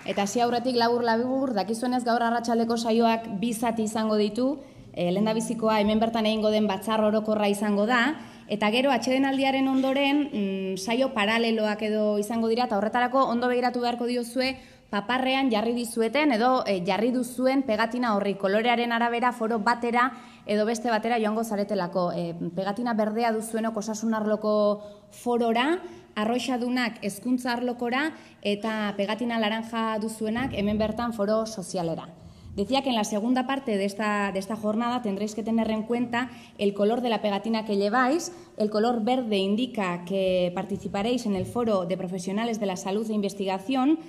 Eta hasi aurretik labur, dakizuenez gaur arratsaldeko saioak 2 zati izango ditu, lehendabizikoa hemen bertan egingo den batzar orokorra izango da, eta gero atsedenaldiaren ondoren saio paraleloak edo izango dira, eta horretarako ondo begiratu beharko diozue paparrean jarri dizueten edo jarri duzuen pegatina horri kolorearen arabera foro batera edo beste batera joango zaretelako. Pegatina berdea duzuenok osasun arloko forora, arroixadunak hezkuntza arlokora eta pegatina laranja duzuenak hemen bertan foro sozialera. Decía que en la segunda parte de esta jornada tendréis que tener en cuenta el color de la pegatina que lleváis. El color verde indica que participaréis en el foro de profesionales de la salud e investigación,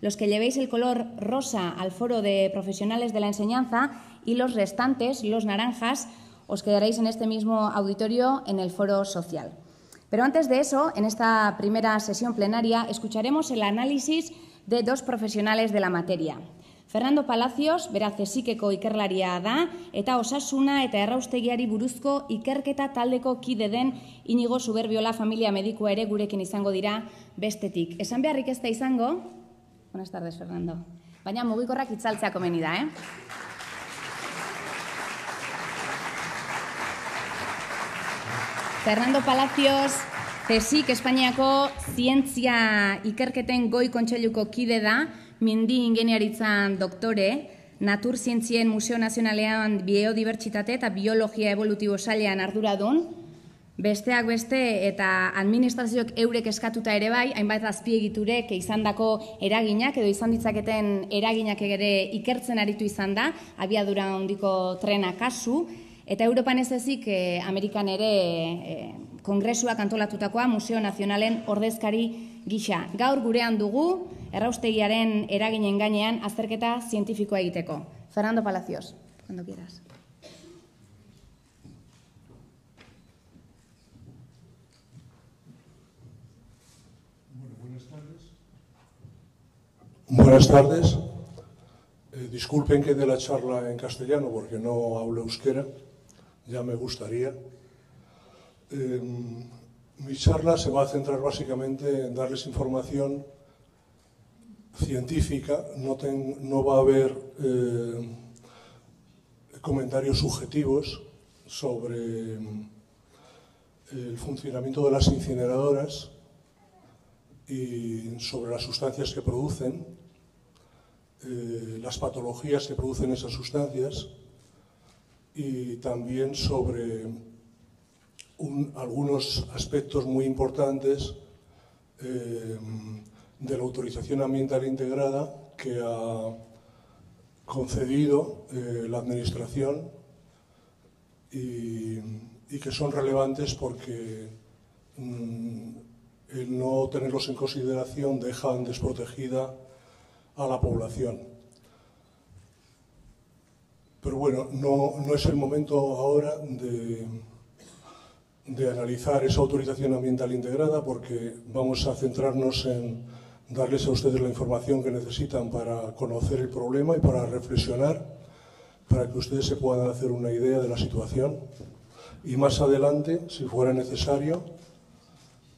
los que llevéis el color rosa al foro de profesionales de la enseñanza y los restantes, los naranjas, os quedaréis en este mismo auditorio en el foro social. Pero antes de eso, en esta primera sesión plenaria, escucharemos el análisis de 2 profesionales de la materia. Fernando Palacios, beraz esikeko ikerlaria da, eta osasuna eta erraustegiari buruzko ikerketa taldeko kide den Inigo Suberbiola familia medikua ere gurekin izango dira bestetik. Esan beharrik ez da izango, buenas tardes, Fernando, baina mugikorrak itzaltzea komeni da, Fernando Palacios, CSIC Espainiako zientzia ikerketen goi kontseiluko kide da, Mindi ingeniaritzan doktore, Naturzientzien Museo Nazionalean biodibertsitate eta biologia evolutibo sailean arduradun, besteak beste eta administrazioek eurek eskatuta ere bai, hainbat azpiegiturek izandako eraginak edo izan ditzaketen eraginak ere ikertzen aritu izan da, abiadura handiko trena kasu, eta Europan ez ezik Amerikan ere kongresuak antolatutakoa Museo Nazionalen ordezkari gisa. Gaur gurean dugu erraustegiaren eraginen gainean azterketa zientifikoa egiteko. Fernando Palacios, cuando quieras. Buenas tardes. Disculpen que dé la charla en castellano porque no hablo euskera, ya me gustaría. Mi charla se va a centrar básicamente en darles información científica, no va a haber comentarios subjetivos sobre el funcionamiento de las incineradoras y sobre las sustancias que producen, las patologías que producen esas sustancias y también sobre algunos aspectos muy importantes de la autorización ambiental integrada que ha concedido la Administración y que son relevantes porque el no tenerlos en consideración dejan desprotegida a la población. Pero bueno, no es el momento ahora de analizar esa autorización ambiental integrada porque vamos a centrarnos en darles a ustedes la información que necesitan para conocer el problema y para reflexionar, para que ustedes se puedan hacer una idea de la situación y más adelante, si fuera necesario,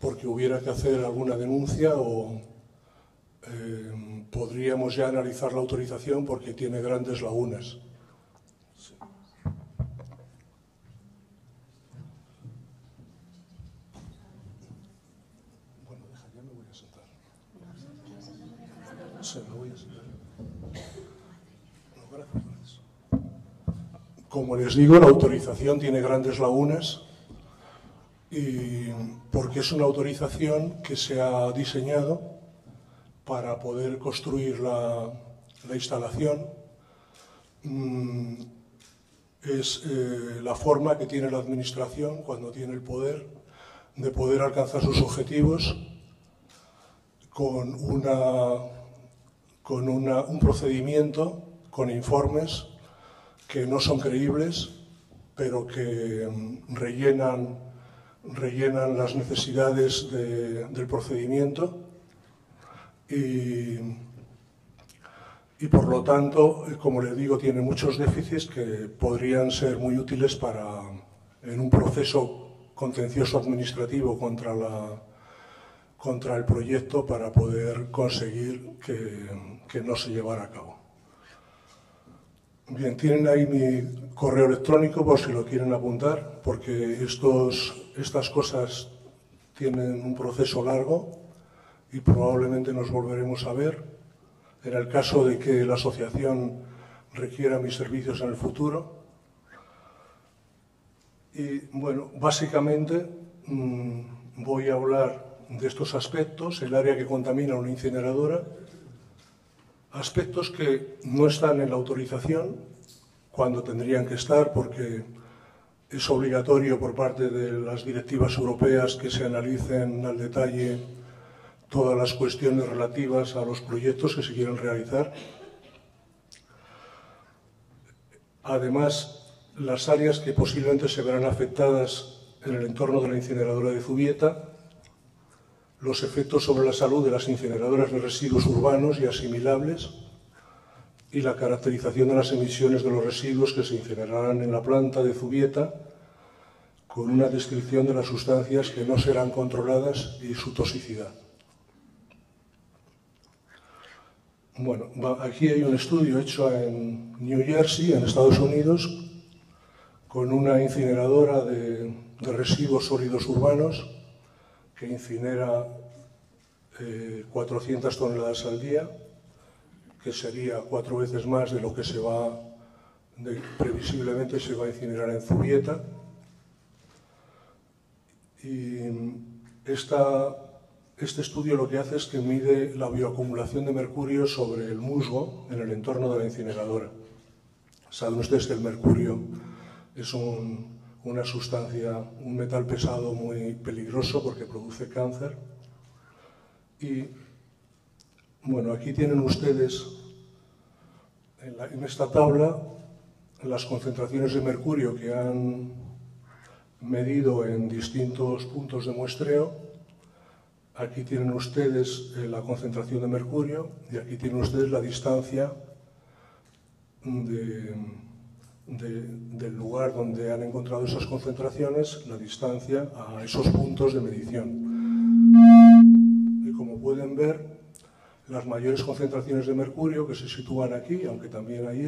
porque hubiera que hacer alguna denuncia o podríamos ya analizar la autorización porque tiene grandes lagunas. Sí. Bueno, ya me voy a sentar. Sí, me voy a sentar. No, gracias. Como les digo, la autorización tiene grandes lagunas y porque es una autorización que se ha diseñado para poder construir la instalación. Es la forma que tiene la Administración cuando tiene el poder de poder alcanzar sus objetivos con un procedimiento, con informes que no son creíbles, pero que rellenan las necesidades del procedimiento y por lo tanto, como les digo, tiene muchos déficits que podrían ser muy útiles en un proceso contencioso administrativo contra contra el proyecto para poder conseguir que no se llevara a cabo. Bien, tienen ahí mi correo electrónico por si lo quieren apuntar, porque estas cosas tienen un proceso largo y probablemente nos volveremos a ver en el caso de que la asociación requiera mis servicios en el futuro. Y bueno, básicamente voy a hablar de estos aspectos, el área que contamina una incineradora, aspectos que no están en la autorización cuando tendrían que estar, porque es obligatorio por parte de las directivas europeas que se analicen al detalle todas las cuestiones relativas a los proyectos que se quieren realizar. Además, las áreas que posiblemente se verán afectadas en el entorno de la incineradora de Zubieta, los efectos sobre la salud de las incineradoras de residuos urbanos y asimilables y la caracterización de las emisiones de los residuos que se incinerarán en la planta de Zubieta, con una descripción de las sustancias que no serán controladas y su toxicidad. Bueno, aquí hay un estudio hecho en New Jersey, en Estados Unidos, con una incineradora de residuos sólidos urbanos que incinera 400 toneladas al día, que sería 4 veces más de lo que previsiblemente se va a incinerar en Zubieta. Y este estudio lo que hace es que mide la bioacumulación de mercurio sobre el musgo en el entorno de la incineradora. Saben ustedes que el mercurio es una sustancia, un metal pesado muy peligroso porque produce cáncer. Y bueno, aquí tienen ustedes en esta tabla las concentraciones de mercurio que han medido en distintos puntos de muestreo. Aquí tienen ustedes la concentración de mercurio y aquí tienen ustedes la distancia del lugar donde han encontrado esas concentraciones, la distancia a esos puntos de medición. Y como pueden ver, las mayores concentraciones de mercurio que se sitúan aquí, aunque también ahí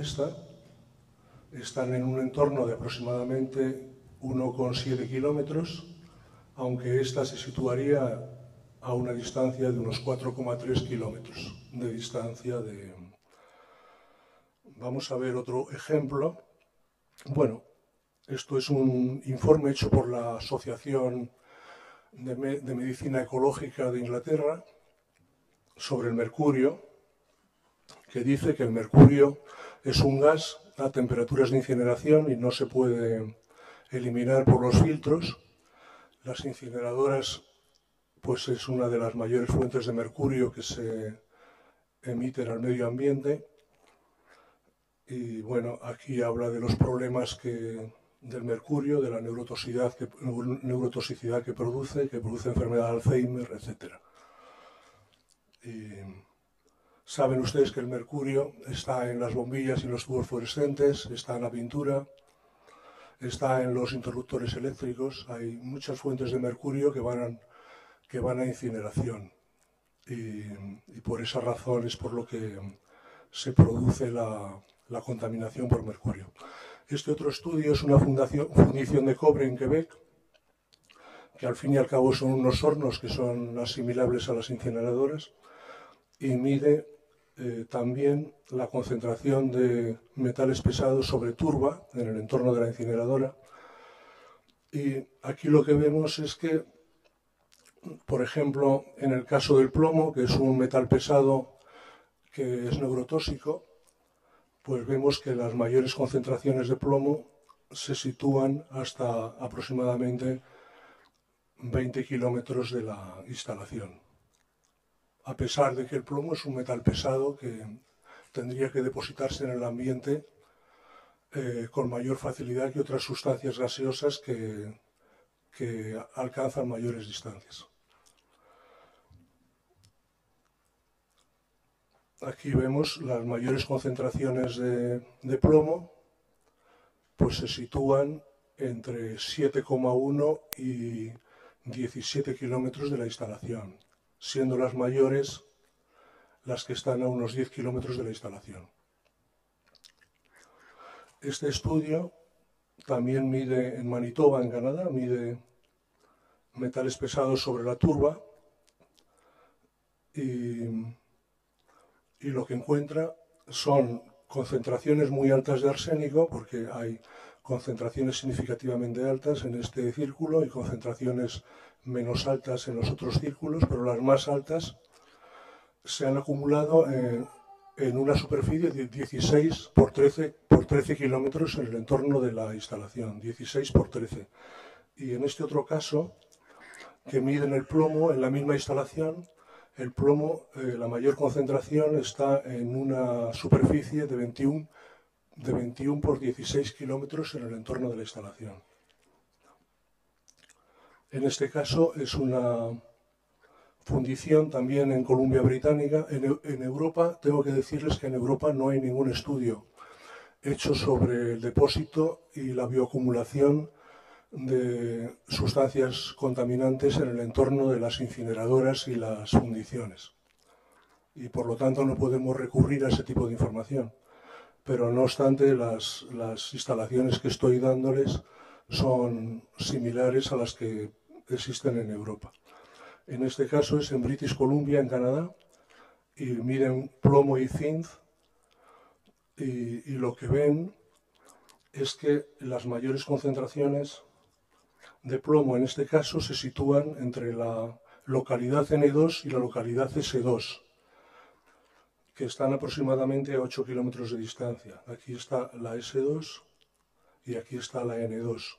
están en un entorno de aproximadamente 1,7 kilómetros, aunque esta se situaría a una distancia de unos 4,3 kilómetros de distancia de... Vamos a ver otro ejemplo. Bueno, esto es un informe hecho por la Asociación de Medicina Ecológica de Inglaterra sobre el mercurio, que dice que el mercurio es un gas a temperaturas de incineración y no se puede eliminar por los filtros. Las incineradoras, pues es una de las mayores fuentes de mercurio que se emiten al medio ambiente. Y bueno, aquí habla de los problemas del mercurio, de la neurotoxicidad que produce enfermedad de Alzheimer, etc. Y saben ustedes que el mercurio está en las bombillas y en los tubos fluorescentes, está en la pintura, está en los interruptores eléctricos. Hay muchas fuentes de mercurio que van a incineración. Y por esa razón es por lo que se produce la contaminación por mercurio. Este otro estudio es una fundición de cobre en Quebec, que al fin y al cabo son unos hornos que son asimilables a las incineradoras, y mide también la concentración de metales pesados sobre turba en el entorno de la incineradora. Y aquí lo que vemos es que, por ejemplo, en el caso del plomo, que es un metal pesado que es neurotóxico, pues vemos que las mayores concentraciones de plomo se sitúan hasta aproximadamente 20 kilómetros de la instalación. A pesar de que el plomo es un metal pesado que tendría que depositarse en el ambiente con mayor facilidad que otras sustancias gaseosas que alcanzan mayores distancias. Aquí vemos las mayores concentraciones de plomo, pues se sitúan entre 7,1 y 17 kilómetros de la instalación. siendo las mayores las que están a unos 10 kilómetros de la instalación. Este estudio también mide en Manitoba, en Canadá, mide metales pesados sobre la turba y lo que encuentra son concentraciones muy altas de arsénico, porque hay concentraciones significativamente altas en este círculo y concentraciones menos altas en los otros círculos, pero las más altas se han acumulado en una superficie de 16 por 13 kilómetros en el entorno de la instalación, 16 por 13. Y en este otro caso, que miden el plomo en la misma instalación, el plomo, la mayor concentración está en una superficie de 21 por 16 kilómetros en el entorno de la instalación. En este caso es una fundición también en Columbia Británica. En Europa, tengo que decirles que en Europa no hay ningún estudio hecho sobre el depósito y la bioacumulación de sustancias contaminantes en el entorno de las incineradoras y las fundiciones. Y por lo tanto no podemos recurrir a ese tipo de información. Pero no obstante, las instalaciones que estoy dándoles son similares a las que existen en Europa. En este caso es en British Columbia, en Canadá, y miden plomo y zinc, y lo que ven es que las mayores concentraciones de plomo en este caso se sitúan entre la localidad N2 y la localidad S2, que están aproximadamente a 8 kilómetros de distancia. Aquí está la S2 y aquí está la N2.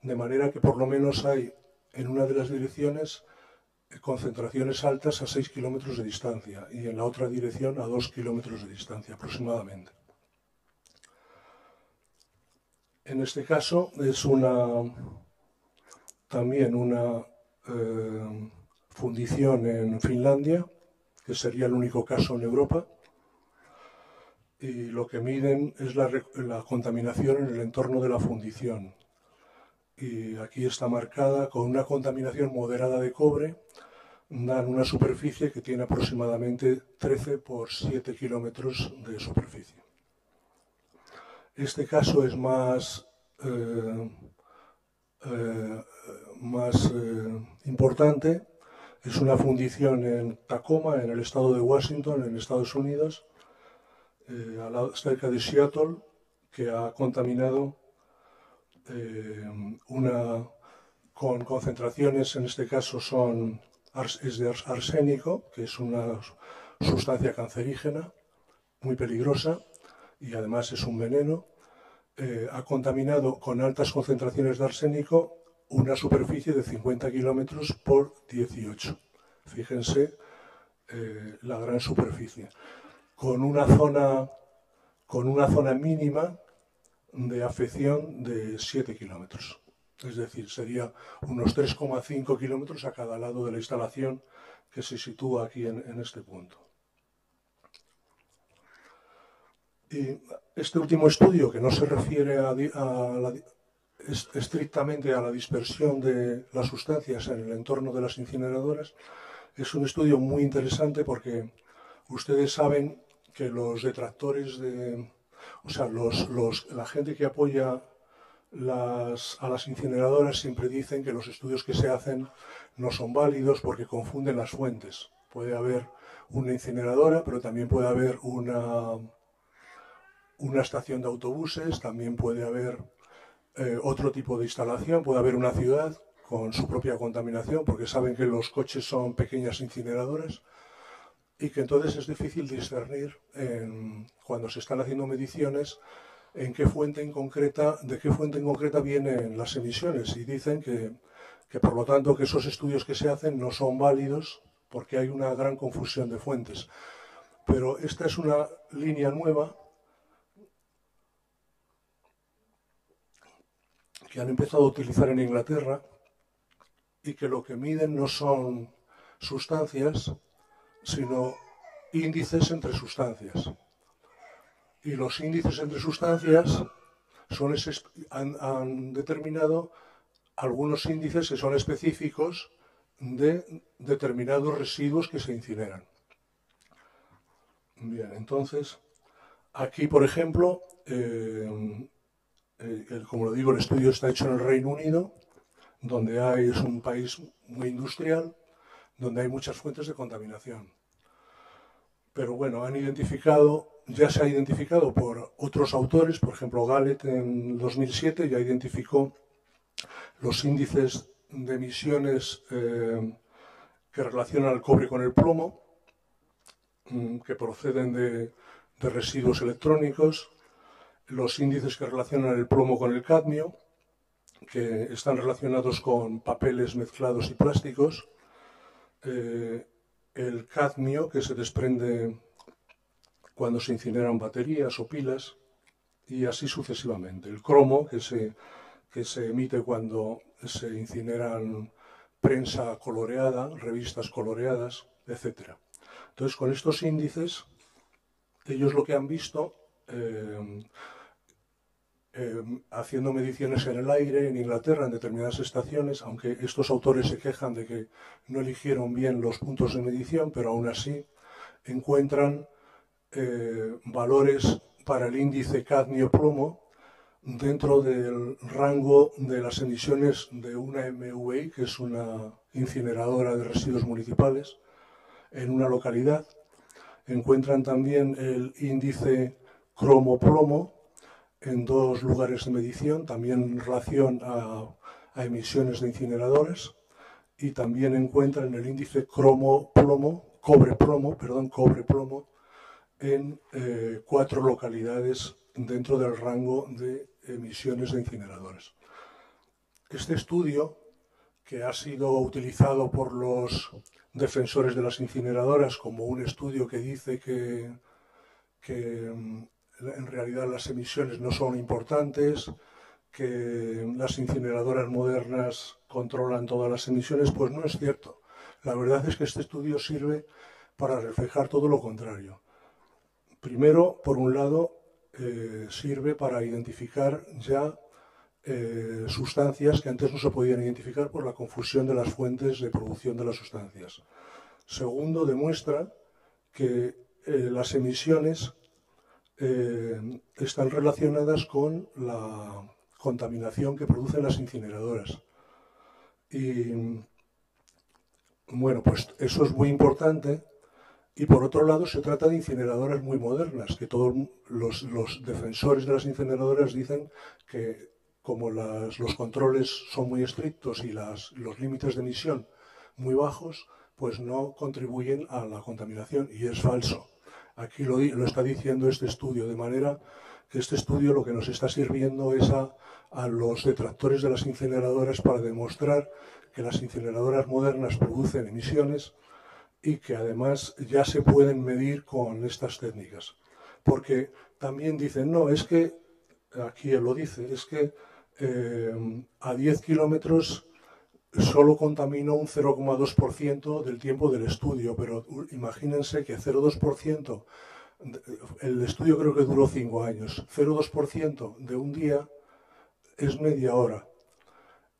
De manera que por lo menos hay en una de las direcciones concentraciones altas a 6 kilómetros de distancia y en la otra dirección a 2 kilómetros de distancia aproximadamente. En este caso es también una fundición en Finlandia, que sería el único caso en Europa, y lo que miden es la contaminación en el entorno de la fundición. Y aquí está marcada con una contaminación moderada de cobre, dan una superficie que tiene aproximadamente 13 por 7 kilómetros de superficie. Este caso es más importante. Es una fundición en Tacoma, en el estado de Washington, en Estados Unidos, cerca de Seattle, que ha contaminado con concentraciones, en este caso es de arsénico, que es una sustancia cancerígena muy peligrosa y además es un veneno. Ha contaminado con altas concentraciones de arsénico una superficie de 50 kilómetros por 18. Fíjense la gran superficie. Con una zona mínima de afección de 7 kilómetros. Es decir, sería unos 3,5 kilómetros a cada lado de la instalación que se sitúa aquí en este punto. Y este último estudio, que no se refiere estrictamente a la dispersión de las sustancias en el entorno de las incineradoras, es un estudio muy interesante porque ustedes saben que los detractores la gente que apoya a las incineradoras siempre dicen que los estudios que se hacen no son válidos porque confunden las fuentes. Puede haber una incineradora, pero también puede haber una estación de autobuses, también puede haber otro tipo de instalación, puede haber una ciudad con su propia contaminación, porque saben que los coches son pequeñas incineradoras y que entonces es difícil discernir cuando se están haciendo mediciones de qué fuente en concreta vienen las emisiones, y dicen que por lo tanto que esos estudios que se hacen no son válidos porque hay una gran confusión de fuentes. Pero esta es una línea nueva que han empezado a utilizar en Inglaterra y que lo que miden no son sustancias, sino índices entre sustancias. Y los índices entre sustancias han determinado algunos índices que son específicos de determinados residuos que se incineran. Bien, entonces, aquí, por ejemplo, como lo digo, el estudio está hecho en el Reino Unido, donde es un país muy industrial, donde hay muchas fuentes de contaminación. Pero bueno, ya se ha identificado por otros autores, por ejemplo, Gallet en 2007 ya identificó los índices de emisiones que relacionan al cobre con el plomo, que proceden de residuos electrónicos, los índices que relacionan el plomo con el cadmio, que están relacionados con papeles mezclados y plásticos, el cadmio que se desprende cuando se incineran baterías o pilas, y así sucesivamente. El cromo que se emite cuando se incineran prensa coloreada, revistas coloreadas, etc. Entonces, con estos índices, ellos lo que han visto, haciendo mediciones en el aire en Inglaterra en determinadas estaciones, aunque estos autores se quejan de que no eligieron bien los puntos de medición, pero aún así encuentran valores para el índice cadmio-plomo dentro del rango de las emisiones de una MVI, que es una incineradora de residuos municipales, en una localidad. Encuentran también el índice cromo-plomo en 2 lugares de medición, también en relación a emisiones de incineradores, y también encuentran el índice cobre-plomo en 4 localidades dentro del rango de emisiones de incineradores. Este estudio, que ha sido utilizado por los defensores de las incineradoras como un estudio que dice que en realidad las emisiones no son importantes, que las incineradoras modernas controlan todas las emisiones, pues no es cierto. La verdad es que este estudio sirve para reflejar todo lo contrario. Primero, por un lado, sirve para identificar ya sustancias que antes no se podían identificar por la confusión de las fuentes de producción de las sustancias. Segundo, demuestra que las emisiones están relacionadas con la contaminación que producen las incineradoras. Y bueno, pues eso es muy importante. Y por otro lado, se trata de incineradoras muy modernas, que todos los defensores de las incineradoras dicen que como los controles son muy estrictos y los límites de emisión muy bajos, pues no contribuyen a la contaminación, y es falso. Aquí lo está diciendo este estudio, de manera que este estudio lo que nos está sirviendo es a los detractores de las incineradoras para demostrar que las incineradoras modernas producen emisiones y que además ya se pueden medir con estas técnicas. Porque también dicen, no, es que, aquí él lo dice, es que a 10 kilómetros solo contaminó un 0,2% del tiempo del estudio, pero imagínense que 0,2%, el estudio creo que duró 5 años, 0,2% de un día es media hora.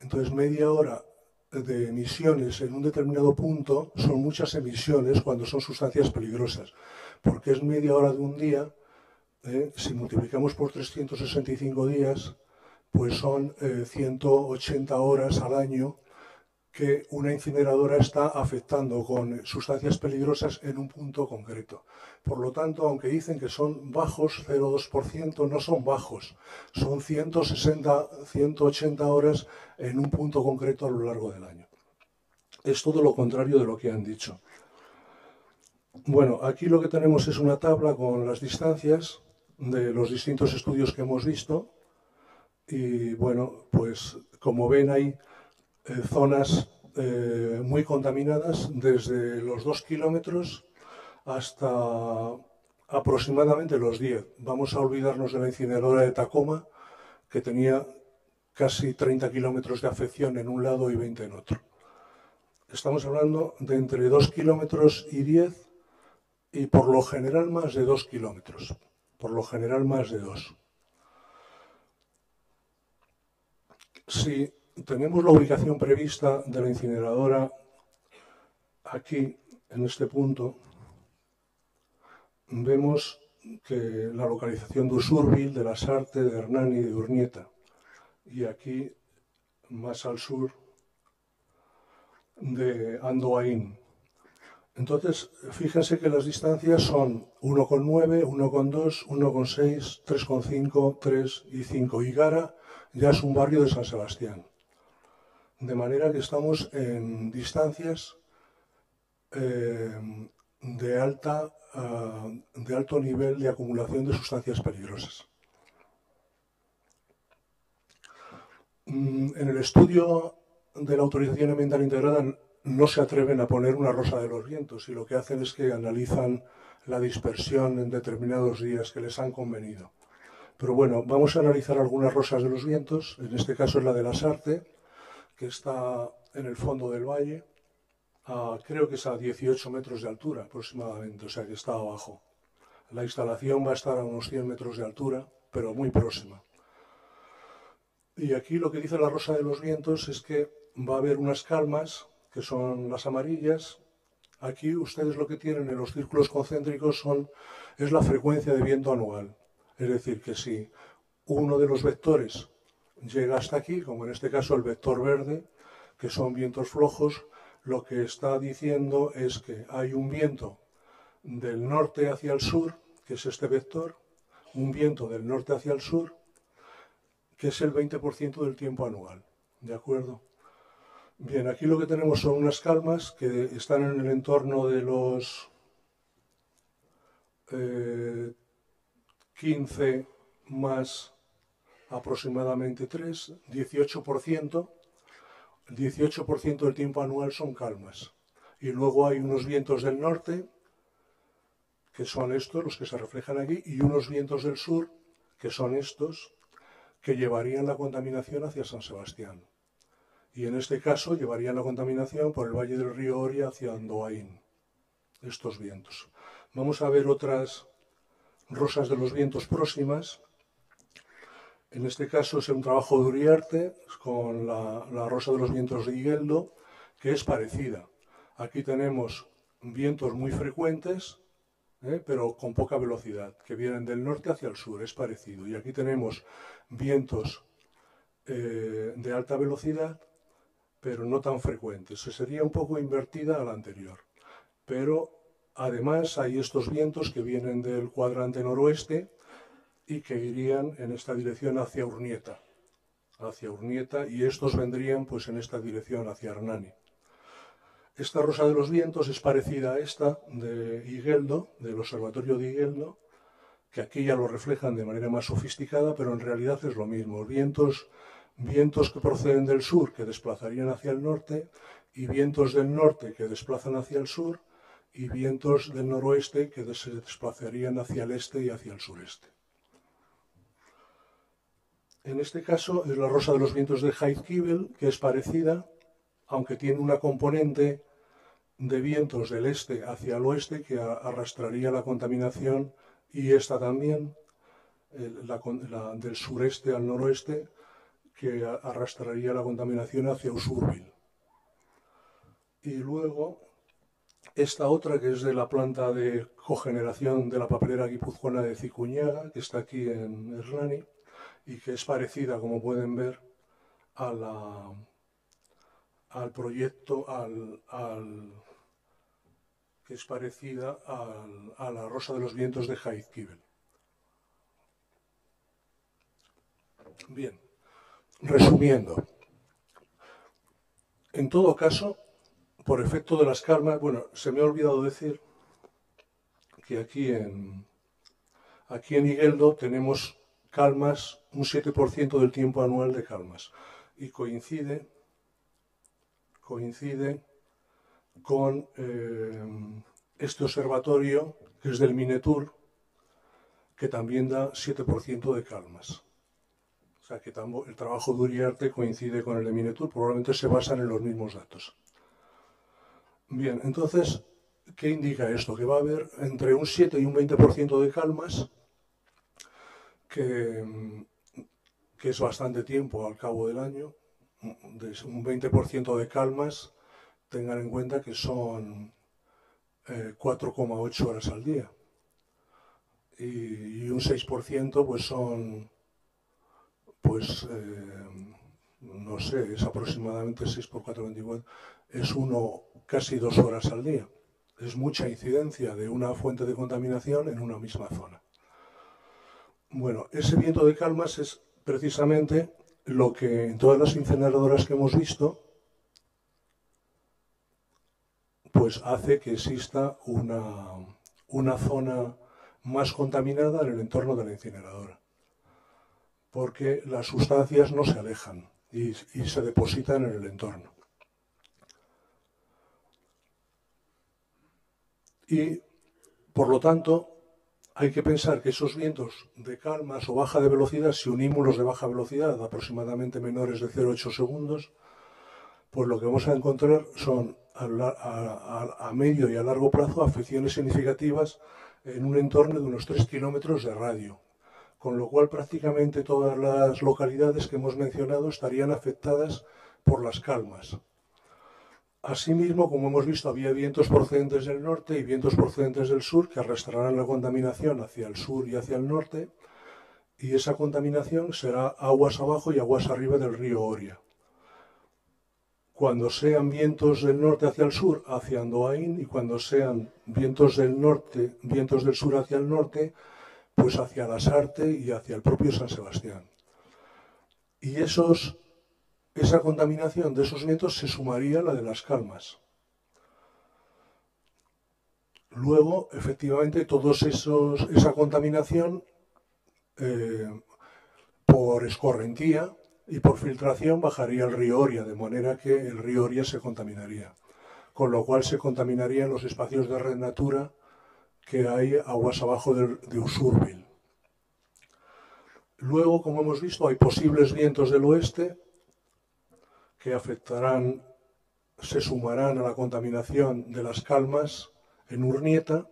Entonces, media hora de emisiones en un determinado punto son muchas emisiones cuando son sustancias peligrosas, porque es media hora de un día, si multiplicamos por 365 días, pues son 180 horas al año que una incineradora está afectando con sustancias peligrosas en un punto concreto. Por lo tanto, aunque dicen que son bajos, 0,2%, no son bajos, son 160, 180 horas en un punto concreto a lo largo del año. Es todo lo contrario de lo que han dicho. Bueno, aquí lo que tenemos es una tabla con las distancias de los distintos estudios que hemos visto, y bueno, pues como ven hay zonas muy contaminadas desde los 2 kilómetros hasta aproximadamente los 10. Vamos a olvidarnos de la incineradora de Tacoma, que tenía casi 30 kilómetros de afección en un lado y 20 en otro. Estamos hablando de entre 2 kilómetros y 10, y por lo general más de 2 kilómetros. Por lo general más de 2. Si tenemos la ubicación prevista de la incineradora aquí, en este punto, vemos que la localización de Usurbil, de Lasarte, de Hernani y de Urnieta. Y aquí, más al sur, de Andoain. Entonces, fíjense que las distancias son 1,9, 1,2, 1,6, 3,5, 3 y 5. Y Gara ya es un barrio de San Sebastián. De manera que estamos en distancias de alto nivel de acumulación de sustancias peligrosas. En el estudio de la autorización ambiental integrada no se atreven a poner una rosa de los vientos y lo que hacen es que analizan la dispersión en determinados días que les han convenido. Pero bueno, vamos a analizar algunas rosas de los vientos. En este caso es la de Lasarte, que está en el fondo del valle. Creo que es a 18 metros de altura aproximadamente, o sea que está abajo. La instalación va a estar a unos 100 metros de altura, pero muy próxima. Y aquí lo que dice la rosa de los vientos es que va a haber unas calmas, que son las amarillas. Aquí ustedes lo que tienen en los círculos concéntricos es la frecuencia de viento anual. Es decir, que si uno de los vectores llega hasta aquí, como en este caso el vector verde, que son vientos flojos, lo que está diciendo es que hay un viento del norte hacia el sur, que es este vector, un viento del norte hacia el sur, que es el 20% del tiempo anual. ¿De acuerdo? Bien, aquí lo que tenemos son unas calmas que están en el entorno de los 15 más aproximadamente 3, 18%. El 18% del tiempo anual son calmas. Y luego hay unos vientos del norte, que son estos, los que se reflejan aquí, y unos vientos del sur, que son estos, que llevarían la contaminación hacia San Sebastián. Y en este caso llevarían la contaminación por el valle del río Oria hacia Andoain, estos vientos. Vamos a ver otras rosas de los vientos próximas. En este caso es un trabajo de Uriarte con la rosa de los vientos de Igueldo, que es parecida. Aquí tenemos vientos muy frecuentes, pero con poca velocidad, que vienen del norte hacia el sur, es parecido. Y aquí tenemos vientos de alta velocidad, pero no tan frecuentes. Sería un poco invertida a la anterior. Pero además hay estos vientos que vienen del cuadrante noroeste y que irían en esta dirección hacia Urnieta, y estos vendrían pues en esta dirección hacia Hernani. Esta rosa de los vientos es parecida a esta de Igueldo, del observatorio de Igueldo, que aquí ya lo reflejan de manera más sofisticada, pero en realidad es lo mismo. Vientos que proceden del sur, que desplazarían hacia el norte, y vientos del norte que desplazan hacia el sur, y vientos del noroeste que se desplazarían hacia el este y hacia el sureste. En este caso es la rosa de los vientos de Heidkibel, que es parecida, aunque tiene una componente de vientos del este hacia el oeste que arrastraría la contaminación, y esta también, del sureste al noroeste, que arrastraría la contaminación hacia Usurbil. Y luego esta otra, que es de la planta de cogeneración de la papelera guipuzcoana de Zicuñaga, que está aquí en Hernani, y que es parecida, como pueden ver, al proyecto, que es parecida a la rosa de los vientos de Heidkibel. Bien. Resumiendo, en todo caso, por efecto de las calmas, bueno, se me ha olvidado decir que aquí en Igueldo tenemos calmas, un 7% del tiempo anual de calmas, y coincide con este observatorio, que es del Minetur, que también da 7% de calmas. O sea que el trabajo de Uriarte coincide con el de Minetur, probablemente se basan en los mismos datos. Bien, entonces, ¿qué indica esto? Que va a haber entre un 7 y un 20% de calmas, que es bastante tiempo al cabo del año, un 20% de calmas tengan en cuenta que son 4,8 horas al día. Y un 6% pues son, pues, no sé, es aproximadamente 6 por 4, 24, es casi 2 horas al día. Es mucha incidencia de una fuente de contaminación en una misma zona. Bueno, ese viento de calmas es precisamente lo que en todas las incineradoras que hemos visto, pues hace que exista una zona más contaminada en el entorno de la incineradora, porque las sustancias no se alejan y se depositan en el entorno. Y, por lo tanto, hay que pensar que esos vientos de calmas o baja de velocidad, si unimos los de baja velocidad, aproximadamente menores de 0,8 segundos, pues lo que vamos a encontrar son a medio y a largo plazo afecciones significativas en un entorno de unos 3 kilómetros de radio, con lo cual prácticamente todas las localidades que hemos mencionado estarían afectadas por las calmas. Asimismo, como hemos visto, había vientos procedentes del norte y vientos procedentes del sur que arrastrarán la contaminación hacia el sur y hacia el norte, y esa contaminación será aguas abajo y aguas arriba del río Oria. Cuando sean vientos del norte hacia el sur, hacia Andoain, y cuando sean vientos del norte, vientos del sur hacia el norte, pues hacia Lasarte y hacia el propio San Sebastián. Y esa contaminación de esos vientos se sumaría a la de las calmas. Luego, efectivamente, esa contaminación por escorrentía y por filtración bajaría al río Oria, de manera que el río Oria se contaminaría, con lo cual se contaminarían los espacios de red natura que hay aguas abajo de Usurbil. Luego, como hemos visto, hay posibles vientos del oeste que se sumarán a la contaminación de las calmas en Urnieta,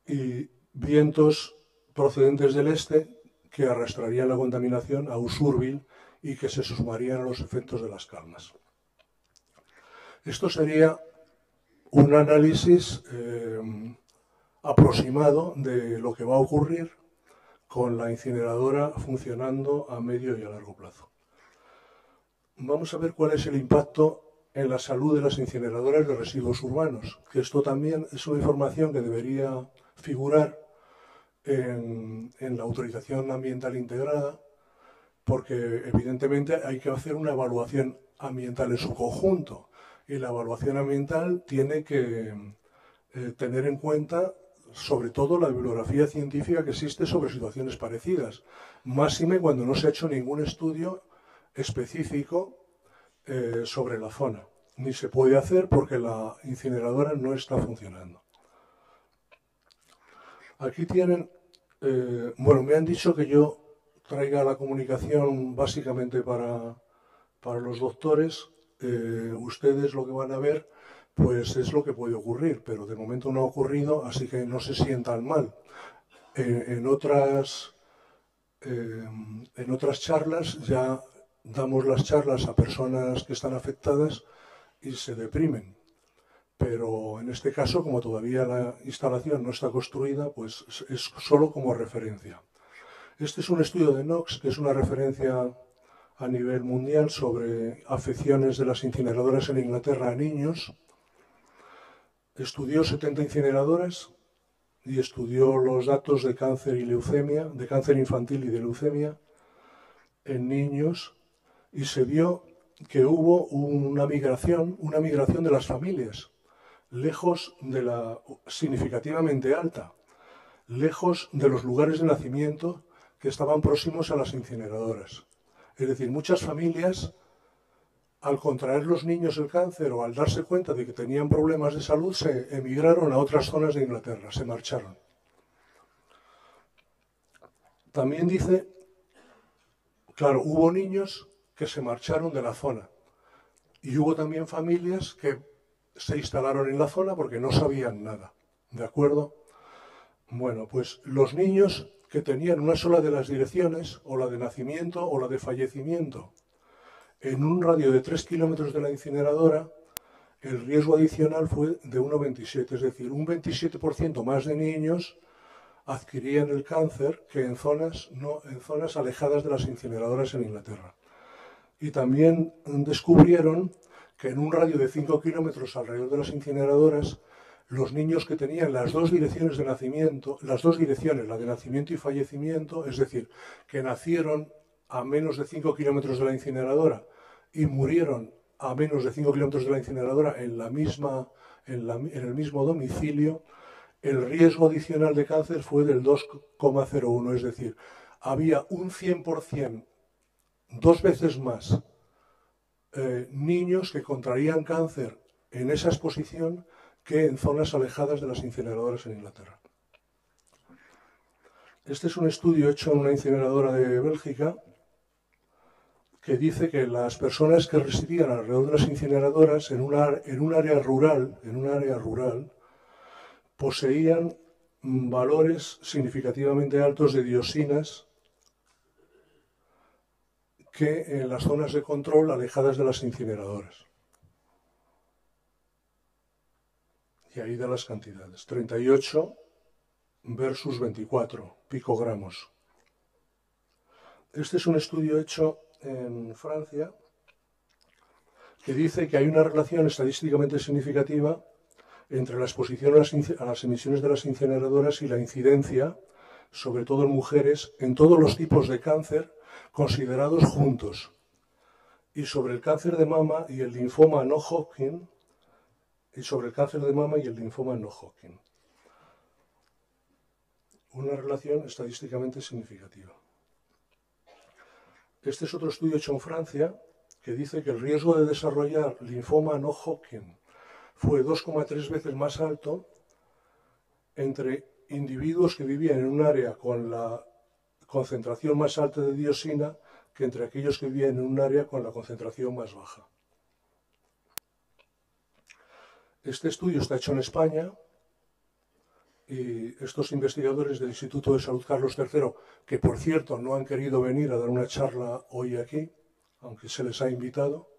y vientos procedentes del este que arrastrarían la contaminación a Usurbil y que se sumarían a los efectos de las calmas. Esto sería un análisis aproximado de lo que va a ocurrir con la incineradora funcionando a medio y a largo plazo. Vamos a ver cuál es el impacto en la salud de las incineradoras de residuos urbanos, que esto también es una información que debería figurar en la autorización ambiental integrada, porque evidentemente hay que hacer una evaluación ambiental en su conjunto, y la evaluación ambiental tiene que tener en cuenta sobre todo la bibliografía científica que existe sobre situaciones parecidas, máxime cuando no se ha hecho ningún estudio específico sobre la zona, ni se puede hacer porque la incineradora no está funcionando. Aquí tienen, bueno, me han dicho que yo traiga la comunicación básicamente para los doctores. Ustedes lo que van a ver pues es lo que puede ocurrir, pero de momento no ha ocurrido, así que no se sientan mal. En otras charlas ya damos las charlas a personas que están afectadas y se deprimen, pero en este caso, como todavía la instalación no está construida, pues es solo como referencia. Este es un estudio de NOx, que es una referencia a nivel mundial sobre afecciones de las incineradoras en Inglaterra a niños. Estudió 70 incineradoras y estudió los datos de cáncer y leucemia, de cáncer infantil y de leucemia en niños, y se vio que hubo una migración de las familias, significativamente alta, lejos de los lugares de nacimiento que estaban próximos a las incineradoras. Es decir, muchas familias, al contraer los niños el cáncer o al darse cuenta de que tenían problemas de salud, se emigraron a otras zonas de Inglaterra, se marcharon. También dice, claro, hubo niños que se marcharon de la zona y hubo también familias que se instalaron en la zona porque no sabían nada, ¿de acuerdo? Bueno, pues los niños que tenían una sola de las direcciones, o la de nacimiento o la de fallecimiento, en un radio de 3 kilómetros de la incineradora, el riesgo adicional fue de 1,27, es decir, un 27% más de niños adquirían el cáncer que en zonas alejadas de las incineradoras en Inglaterra. Y también descubrieron que en un radio de 5 kilómetros alrededor de las incineradoras, los niños que tenían las dos direcciones de nacimiento, las dos direcciones, la de nacimiento y fallecimiento, es decir, que nacieron a menos de 5 kilómetros de la incineradora y murieron a menos de 5 kilómetros de la incineradora en el mismo domicilio, el riesgo adicional de cáncer fue del 2,01, es decir, había un 100%, 2 veces más niños que contraían cáncer en esa exposición que en zonas alejadas de las incineradoras en Inglaterra. Este es un estudio hecho en una incineradora de Bélgica que dice que las personas que residían alrededor de las incineradoras en un área rural poseían valores significativamente altos de dioxinas que en las zonas de control alejadas de las incineradoras. Y ahí da las cantidades, 38 versus 24 picogramos. Este es un estudio hecho en Francia que dice que hay una relación estadísticamente significativa entre la exposición a las emisiones de las incineradoras y la incidencia, sobre todo en mujeres, en todos los tipos de cáncer considerados juntos, y sobre el cáncer de mama y el linfoma no Hodgkin, Una relación estadísticamente significativa. Este es otro estudio hecho en Francia que dice que el riesgo de desarrollar linfoma no Hodgkin fue 2,3 veces más alto entre individuos que vivían en un área con la concentración más alta de dioxina que entre aquellos que vivían en un área con la concentración más baja. Este estudio está hecho en España y estos investigadores del Instituto de Salud Carlos III, que por cierto no han querido venir a dar una charla hoy aquí, aunque se les ha invitado,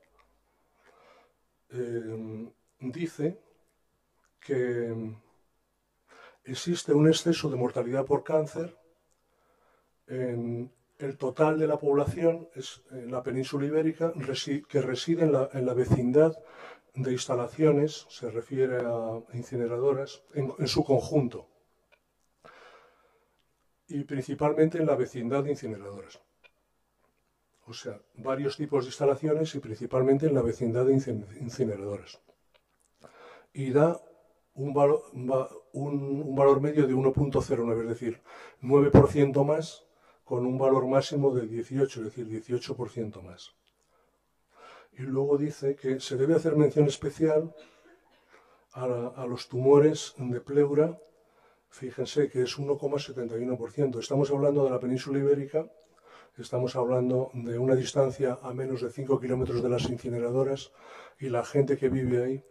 dice que existe un exceso de mortalidad por cáncer en el total de la población en la península ibérica que reside en la vecindad de instalaciones, se refiere a incineradoras, en su conjunto, y principalmente en la vecindad de incineradoras. O sea, varios tipos de instalaciones y principalmente en la vecindad de incineradoras. Y da un valor medio de 1,09, es decir, 9% más, con un valor máximo de 18, es decir, 18% más. Y luego dice que se debe hacer mención especial a los tumores de pleura. Fíjense que es 1,71%. Estamos hablando de la península ibérica, estamos hablando de una distancia a menos de 5 kilómetros de las incineradoras, y la gente que vive ahí,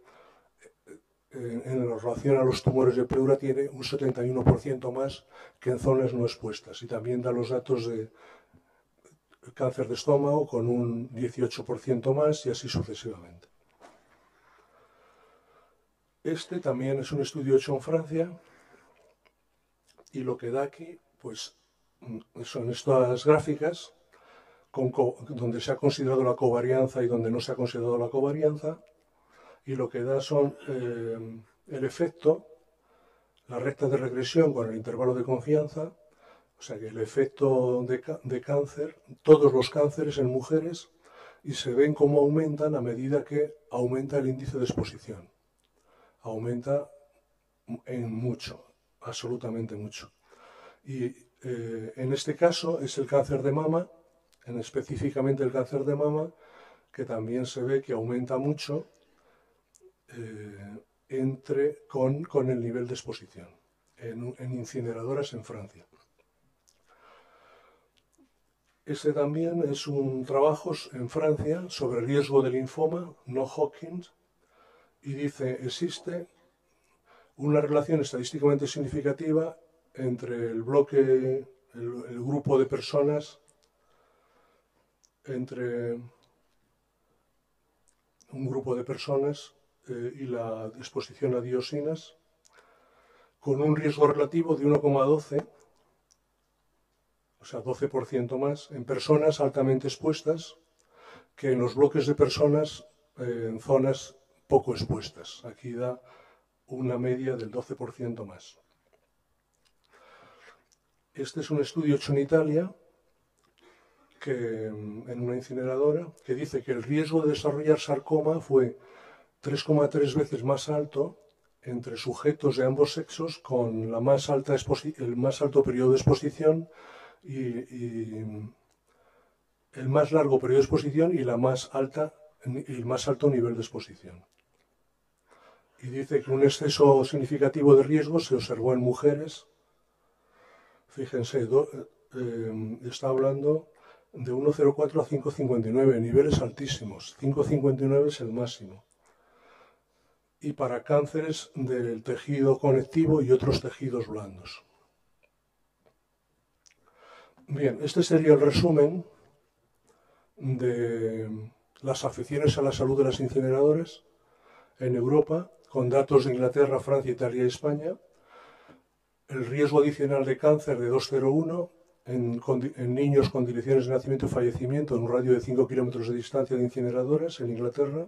en relación a los tumores de pleura, tiene un 71% más que en zonas no expuestas. Y también da los datos de cáncer de estómago con un 18% más y así sucesivamente. Este también es un estudio hecho en Francia y lo que da aquí pues, son estas gráficas donde se ha considerado la covarianza y donde no se ha considerado la covarianza, y lo que da son el efecto, la recta de regresión con el intervalo de confianza. O sea que el efecto de cáncer, todos los cánceres en mujeres, y se ven cómo aumentan a medida que aumenta el índice de exposición. Aumenta en mucho, absolutamente mucho. Y en este caso es el cáncer de mama, específicamente el cáncer de mama, que también se ve que aumenta mucho con el nivel de exposición en incineradoras en Francia. Este también es un trabajo en Francia sobre riesgo de linfoma no Hodgkin, y dice: existe una relación estadísticamente significativa entre el grupo de personas, entre un grupo de personas y la exposición a dioxinas, con un riesgo relativo de 1,12, o sea, 12% más, en personas altamente expuestas que en los bloques de personas en zonas poco expuestas. Aquí da una media del 12% más. Este es un estudio hecho en Italia, en una incineradora, que dice que el riesgo de desarrollar sarcoma fue 3,3 veces más alto entre sujetos de ambos sexos con el más alto periodo de exposición y el más largo periodo de exposición y el más alto nivel de exposición. Y dice que un exceso significativo de riesgo se observó en mujeres. Fíjense, está hablando de 1,04 a 5,59, niveles altísimos. 5,59 es el máximo. Y para cánceres del tejido conectivo y otros tejidos blandos. Bien, este sería el resumen de las afecciones a la salud de las incineradoras en Europa, con datos de Inglaterra, Francia, Italia y España. El riesgo adicional de cáncer de 2,01 en niños con direcciones de nacimiento y fallecimiento en un radio de 5 kilómetros de distancia de incineradoras en Inglaterra.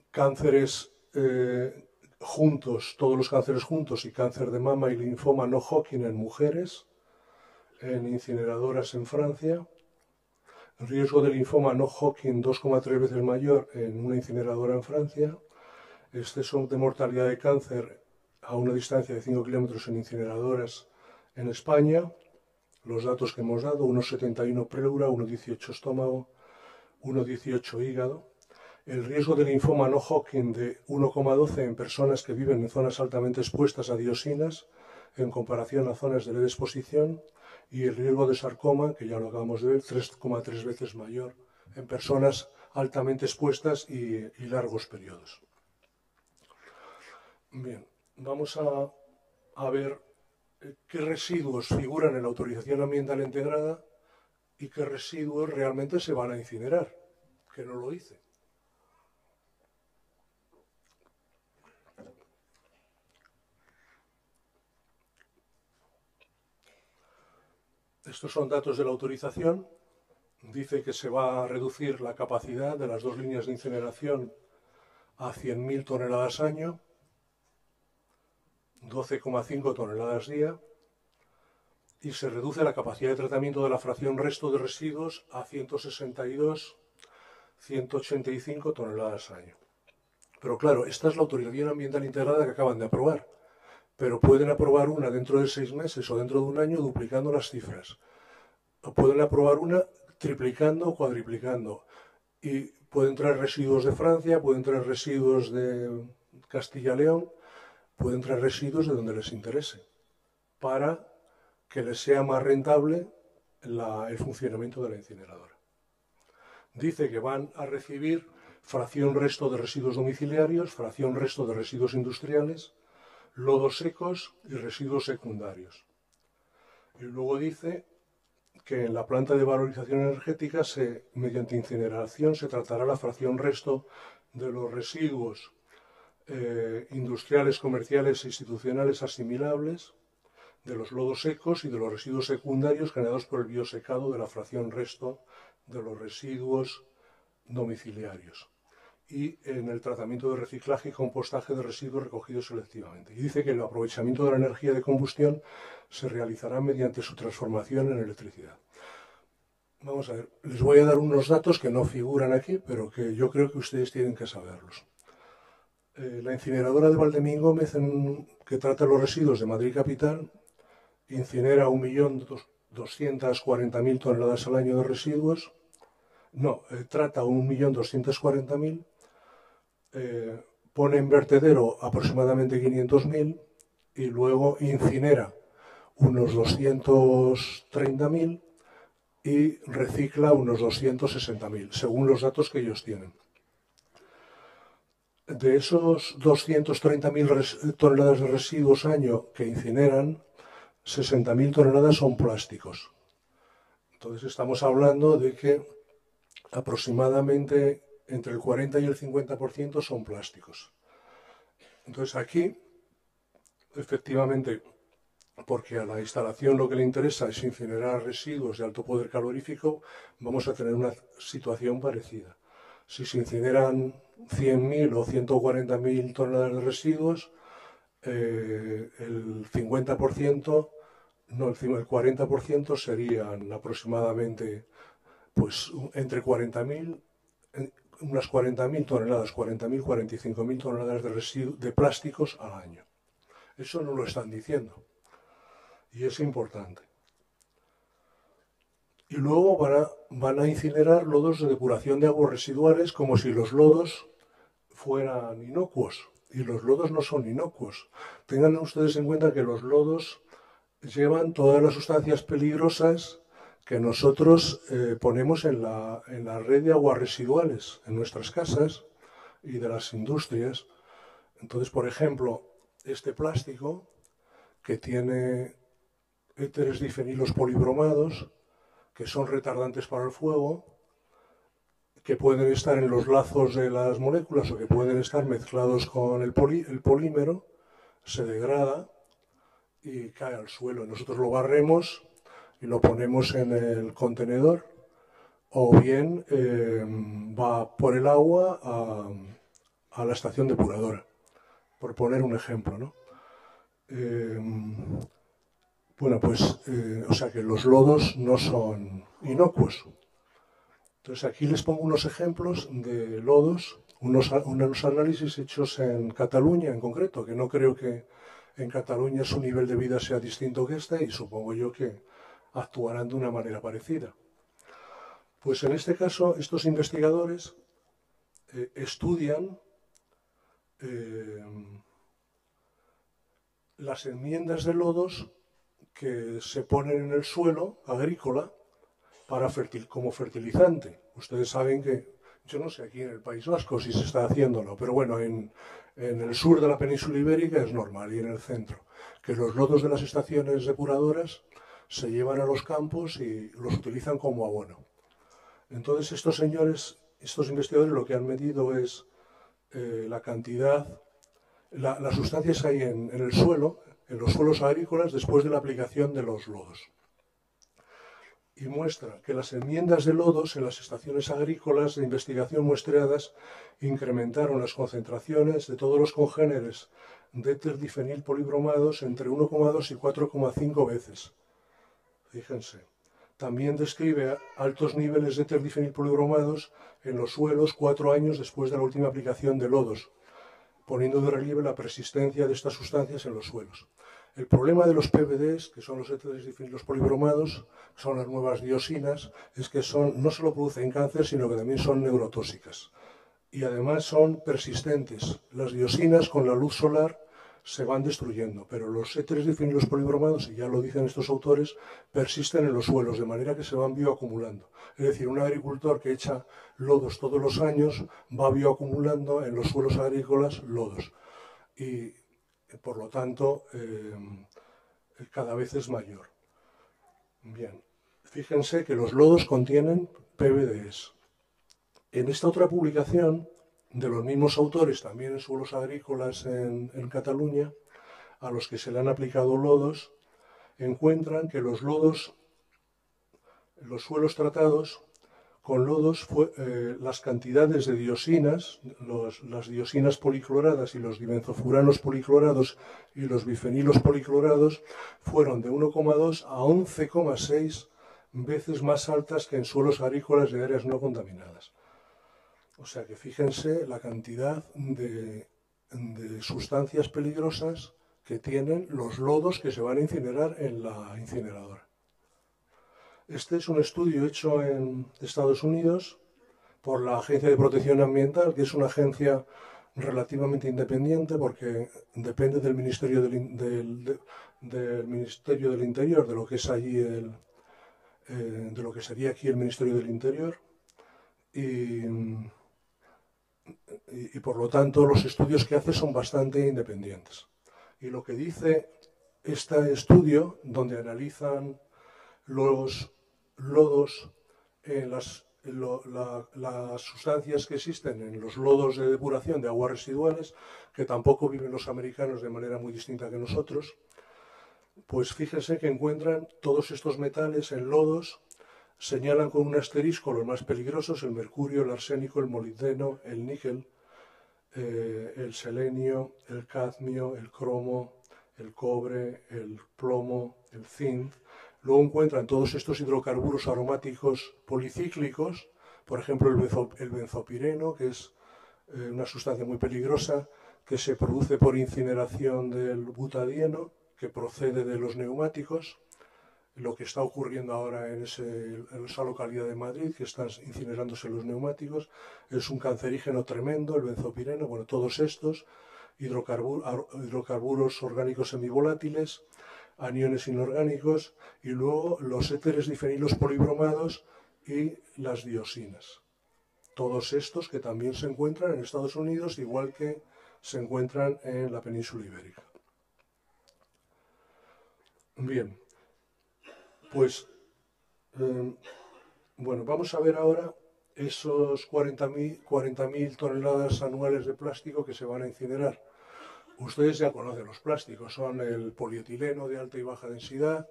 Cánceres juntos, todos los cánceres juntos, y cáncer de mama y linfoma no Hodgkin en mujeres en incineradoras en Francia. El riesgo de linfoma no Hodgkin 2,3 veces mayor en una incineradora en Francia. Exceso de mortalidad de cáncer a una distancia de 5 kilómetros en incineradoras en España. Los datos que hemos dado: 1,71 pleura, 1,18 estómago, 1,18 hígado. El riesgo de linfoma no Hodgkin de 1,12 en personas que viven en zonas altamente expuestas a dioxinas en comparación a zonas de leve exposición. Y el riesgo de sarcoma, que ya lo acabamos de ver, 3,3 veces mayor en personas altamente expuestas y largos periodos. Bien, vamos a ver qué residuos figuran en la autorización ambiental integrada y qué residuos realmente se van a incinerar, que no lo hice. Estos son datos de la autorización. Dice que se va a reducir la capacidad de las dos líneas de incineración a 100.000 toneladas año, 12,5 toneladas día, y se reduce la capacidad de tratamiento de la fracción resto de residuos a 162, 185 toneladas año. Pero claro, esta es la autorización ambiental integrada que acaban de aprobar. Pero pueden aprobar una dentro de 6 meses o dentro de un año duplicando las cifras. O pueden aprobar una triplicando o cuadriplicando. Y pueden traer residuos de Francia, pueden traer residuos de Castilla-León, pueden traer residuos de donde les interese, para que les sea más rentable el funcionamiento de la incineradora. Dice que van a recibir fracción resto de residuos domiciliarios, fracción resto de residuos industriales, lodos secos y residuos secundarios. Y luego dice que en la planta de valorización energética, mediante incineración, se tratará la fracción resto de los residuos industriales, comerciales e institucionales asimilables, de los lodos secos y de los residuos secundarios generados por el biosecado de la fracción resto de los residuos domiciliarios. Y en el tratamiento de reciclaje y compostaje de residuos recogidos selectivamente. Y dice que el aprovechamiento de la energía de combustión se realizará mediante su transformación en electricidad. Vamos a ver, les voy a dar unos datos que no figuran aquí, pero que yo creo que ustedes tienen que saberlos. La incineradora de Valdemín-Gómez, que trata los residuos de Madrid Capital, incinera 1.240.000 toneladas al año de residuos. No, trata 1.240.000. Pone en vertedero aproximadamente 500.000 y luego incinera unos 230.000 y recicla unos 260.000, según los datos que ellos tienen. De esos 230.000 toneladas de residuos año que incineran, 60.000 toneladas son plásticos. Entonces estamos hablando de que aproximadamente entre el 40 y el 50% son plásticos. Entonces aquí, efectivamente, porque a la instalación lo que le interesa es incinerar residuos de alto poder calorífico, vamos a tener una situación parecida. Si se incineran 100.000 o 140.000 toneladas de residuos, el 50%, no, el 40% serían aproximadamente pues, entre 40.000, unas 40.000 toneladas, 40.000, 45.000 toneladas de plásticos al año. Eso no lo están diciendo. Y es importante. Y luego van a incinerar lodos de depuración de aguas residuales como si los lodos fueran inocuos. Y los lodos no son inocuos. Tengan ustedes en cuenta que los lodos llevan todas las sustancias peligrosas que nosotros ponemos en la red de aguas residuales en nuestras casas y de las industrias. Entonces, por ejemplo, este plástico que tiene éteres difenilos polibromados, que son retardantes para el fuego, que pueden estar en los lazos de las moléculas o que pueden estar mezclados con el polímero, se degrada y cae al suelo. Nosotros lo barremos y lo ponemos en el contenedor, o bien va por el agua a la estación depuradora, por poner un ejemplo, ¿no? Bueno, pues, o sea que los lodos no son inocuos. Entonces aquí les pongo unos ejemplos de lodos, unos análisis hechos en Cataluña en concreto, que no creo que en Cataluña su nivel de vida sea distinto que este y supongo yo que actuarán de una manera parecida. Pues en este caso estos investigadores estudian las enmiendas de lodos que se ponen en el suelo agrícola como fertilizante. Ustedes saben que, yo no sé aquí en el País Vasco si se está haciéndolo, pero bueno, en el sur de la península ibérica es normal y en el centro, que los lodos de las estaciones depuradoras se llevan a los campos y los utilizan como abono. Entonces estos señores, estos investigadores lo que han medido es la cantidad, las sustancias que hay en el suelo, en los suelos agrícolas después de la aplicación de los lodos. Y muestra que las enmiendas de lodos en las estaciones agrícolas de investigación muestreadas incrementaron las concentraciones de todos los congéneres de éter difenil polibromados entre 1,2 y 4,5 veces. Fíjense. También describe altos niveles de éter difenil polibromados en los suelos 4 años después de la última aplicación de lodos, poniendo de relieve la persistencia de estas sustancias en los suelos. El problema de los PBDs, que son los éteres difenilos polibromados, son las nuevas diosinas, es que no solo producen cáncer, sino que también son neurotóxicas. Y además son persistentes. Las diosinas con la luz solar se van destruyendo, pero los éteres difenilos polibromados, y ya lo dicen estos autores, persisten en los suelos, de manera que se van bioacumulando. Es decir, un agricultor que echa lodos todos los años va bioacumulando en los suelos agrícolas lodos. Y por lo tanto, cada vez es mayor. Bien, fíjense que los lodos contienen PBDs. En esta otra publicación, de los mismos autores, también en suelos agrícolas en Cataluña, a los que se le han aplicado lodos, encuentran que los suelos tratados con lodos, las cantidades de diosinas, las diosinas policloradas y los dimenzofuranos policlorados y los bifenilos policlorados fueron de 1,2 a 11,6 veces más altas que en suelos agrícolas de áreas no contaminadas. O sea que fíjense la cantidad de sustancias peligrosas que tienen los lodos que se van a incinerar en la incineradora. Este es un estudio hecho en Estados Unidos por la Agencia de Protección Ambiental, que es una agencia relativamente independiente porque depende del Ministerio del Interior, de lo que es allí de lo que sería aquí el Ministerio del Interior. Y por lo tanto los estudios que hace son bastante independientes. Y lo que dice este estudio, donde analizan los lodos en las las sustancias que existen en los lodos de depuración de aguas residuales, que tampoco viven los americanos de manera muy distinta que nosotros, pues fíjense que encuentran todos estos metales en lodos, señalan con un asterisco los más peligrosos: el mercurio, el arsénico, el molibdeno, el níquel, el selenio, el cadmio, el cromo, el cobre, el plomo, el zinc. Luego encuentran todos estos hidrocarburos aromáticos policíclicos, por ejemplo el benzopireno, que es una sustancia muy peligrosa que se produce por incineración del butadieno, que procede de los neumáticos. Lo que está ocurriendo ahora en esa localidad de Madrid, que están incinerándose los neumáticos, es un cancerígeno tremendo, el benzopireno. Bueno, todos estos hidrocarburos orgánicos semivolátiles, aniones inorgánicos, y luego los éteres difenilos polibromados y las dioxinas. Todos estos que también se encuentran en Estados Unidos, igual que se encuentran en la península ibérica. Bien, pues bueno, vamos a ver ahora esos 40.000 toneladas anuales de plástico que se van a incinerar. Ustedes ya conocen los plásticos, son el polietileno de alta y baja densidad,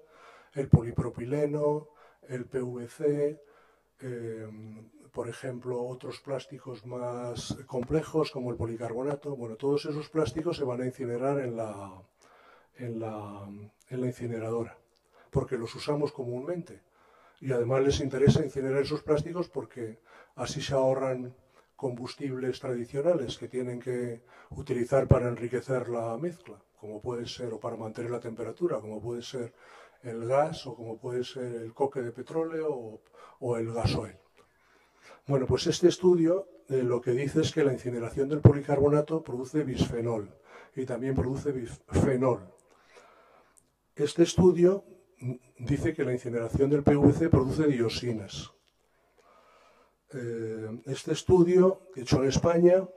el polipropileno, el PVC, por ejemplo, otros plásticos más complejos como el policarbonato. Bueno, todos esos plásticos se van a incinerar en la incineradora, porque los usamos comúnmente. Y además les interesa incinerar esos plásticos porque así se ahorran combustibles tradicionales que tienen que utilizar para enriquecer la mezcla, como puede ser, o para mantener la temperatura, como puede ser el gas, o como puede ser el coque de petróleo o el gasoil. Bueno, pues este estudio lo que dice es que la incineración del policarbonato produce bisfenol y también produce bifenol. Este estudio dice que la incineración del PVC produce dioxinas. Este estudio, hecho en España,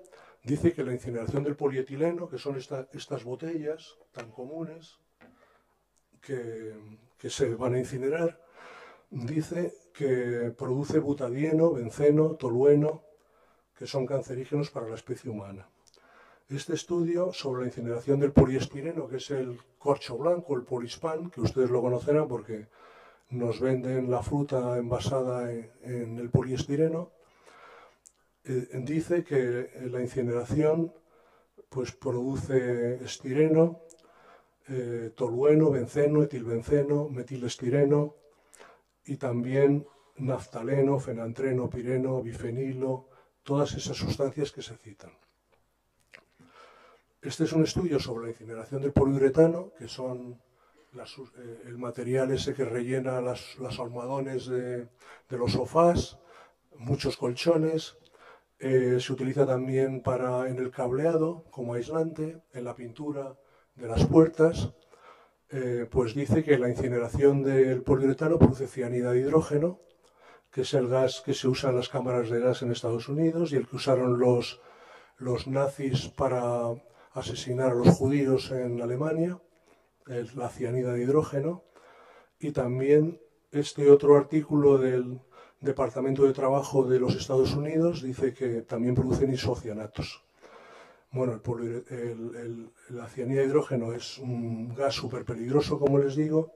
dice que la incineración del polietileno, que son estas botellas tan comunes que se van a incinerar, dice que produce butadieno, benceno, tolueno, que son cancerígenos para la especie humana. Este estudio sobre la incineración del poliestireno, que es el corcho blanco, el polispán, que ustedes lo conocerán porque nos venden la fruta envasada en el poliestireno, dice que la incineración pues, produce estireno, tolueno, benceno, etilbenceno, metilestireno y también naftaleno, fenantreno, pireno, bifenilo, todas esas sustancias que se citan. Este es un estudio sobre la incineración del poliuretano, que son el material ese que rellena los almohadones de los sofás, muchos colchones. Se utiliza también en el cableado como aislante, en la pintura de las puertas. Pues dice que la incineración del poliuretano produce cianida de hidrógeno, que es el gas que se usa en las cámaras de gas en Estados Unidos y el que usaron los nazis para asesinar a los judíos en Alemania, la cianida de hidrógeno. Y también este otro artículo del Departamento de Trabajo de los Estados Unidos dice que también producen isocianatos. Bueno, la cianida de hidrógeno es un gas súper peligroso, como les digo,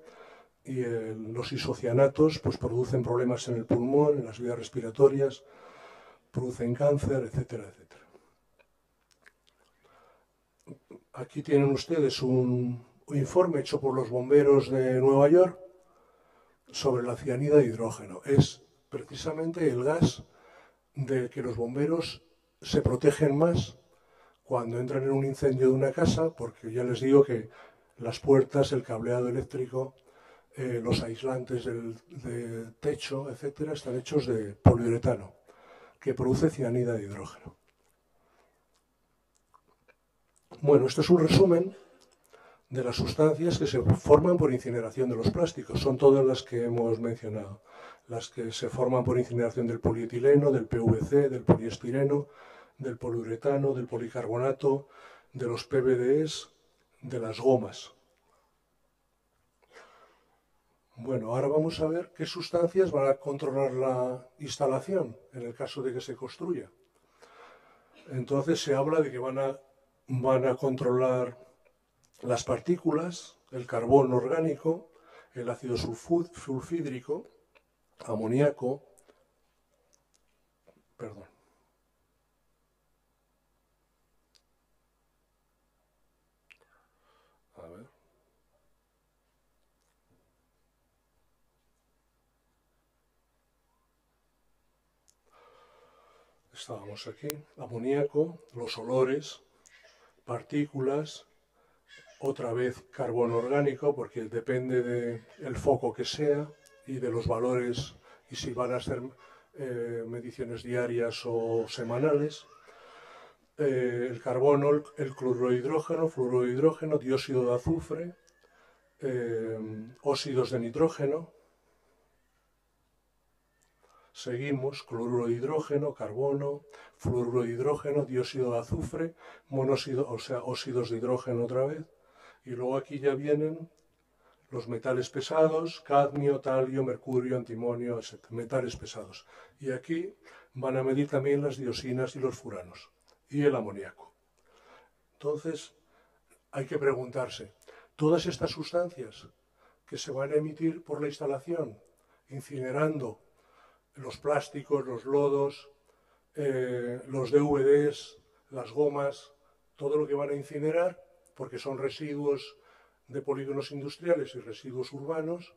y los isocianatos pues, producen problemas en el pulmón, en las vías respiratorias, producen cáncer, etcétera, etcétera. Aquí tienen ustedes un informe hecho por los bomberos de Nueva York sobre la cianida de hidrógeno. Es precisamente el gas del que los bomberos se protegen más cuando entran en un incendio de una casa, porque ya les digo que las puertas, el cableado eléctrico, los aislantes de techo, etcétera, están hechos de poliuretano, que produce cianida de hidrógeno. Bueno, esto es un resumen de las sustancias que se forman por incineración de los plásticos. Son todas las que hemos mencionado. Las que se forman por incineración del polietileno, del PVC, del poliestireno, del poliuretano, del policarbonato, de los PVDs, de las gomas. Bueno, ahora vamos a ver qué sustancias van a controlar la instalación en el caso de que se construya. Entonces se habla de que van a controlar las partículas, el carbón orgánico, el ácido sulfídrico, amoníaco, perdón. A ver. Estábamos aquí, amoníaco, los olores, partículas, otra vez carbón orgánico, porque depende del foco que sea y de los valores y si van a ser mediciones diarias o semanales. El carbono, el cloruro de hidrógeno, fluoruro de hidrógeno, dióxido de azufre, óxidos de nitrógeno. Seguimos, cloruro de hidrógeno, carbono, fluoruro de hidrógeno, dióxido de azufre, monóxido, o sea, óxidos de hidrógeno otra vez. Y luego aquí ya vienen los metales pesados, cadmio, talio, mercurio, antimonio, etc. Metales pesados. Y aquí van a medir también las diosinas y los furanos. Y el amoníaco. Entonces, hay que preguntarse, ¿todas estas sustancias que se van a emitir por la instalación, incinerando los plásticos, los lodos, los DVDs, las gomas, todo lo que van a incinerar, porque son residuos de polígonos industriales y residuos urbanos,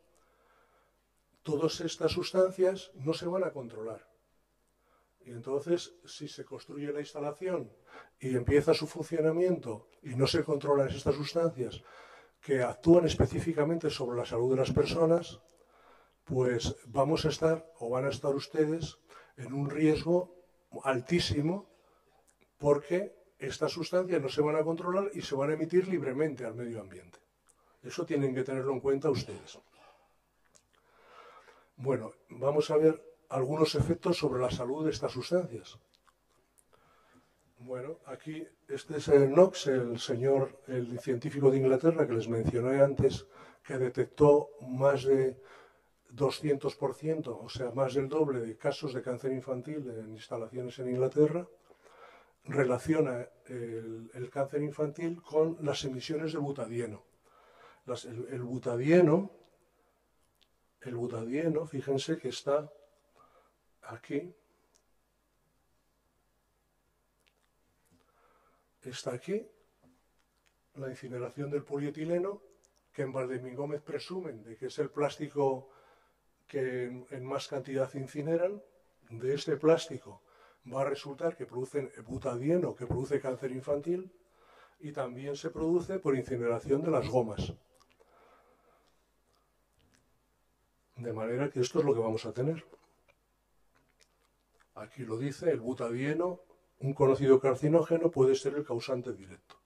todas estas sustancias no se van a controlar. Y entonces, si se construye la instalación y empieza su funcionamiento y no se controlan estas sustancias que actúan específicamente sobre la salud de las personas, pues vamos a estar, o van a estar ustedes, en un riesgo altísimo porque estas sustancias no se van a controlar y se van a emitir libremente al medio ambiente. Eso tienen que tenerlo en cuenta ustedes. Bueno, vamos a ver algunos efectos sobre la salud de estas sustancias. Bueno, aquí este es el NOx, el científico de Inglaterra que les mencioné antes, que detectó más de 200%, o sea, más del doble de casos de cáncer infantil en instalaciones en Inglaterra. Relaciona el cáncer infantil con las emisiones de butadieno. El butadieno, fíjense que está aquí. Está aquí la incineración del polietileno, que en Valdemín Gómez presumen de que es el plástico que en más cantidad incineran. De este plástico va a resultar que producen butadieno, que produce cáncer infantil, y también se produce por incineración de las gomas. De manera que esto es lo que vamos a tener. Aquí lo dice, el butadieno, un conocido carcinógeno, puede ser el causante directo.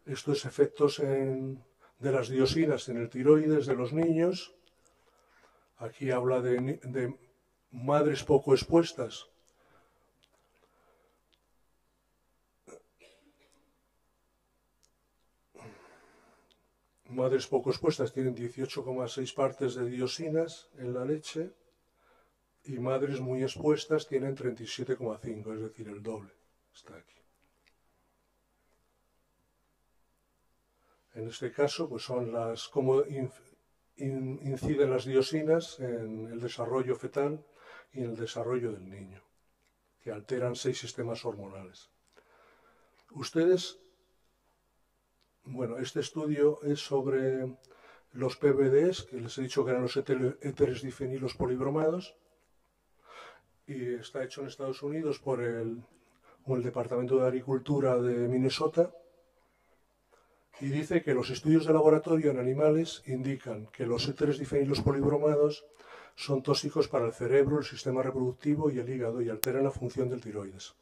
Estos efectos de las diosinas en el tiroides de los niños. Aquí habla de madres poco expuestas. Madres poco expuestas tienen 18,6 partes de diosinas en la leche y madres muy expuestas tienen 37,5, es decir, el doble. Está aquí. En este caso, pues son cómo inciden las diosinas en el desarrollo fetal y en el desarrollo del niño, que alteran 6 sistemas hormonales. Ustedes, bueno, este estudio es sobre los PBDs, que les he dicho que eran los éteres difenilos polibromados, y está hecho en Estados Unidos por el Departamento de Agricultura de Minnesota, y dice que los estudios de laboratorio en animales indican que los éteres difenilos polibromados son tóxicos para el cerebro, el sistema reproductivo y el hígado y alteran la función del tiroides.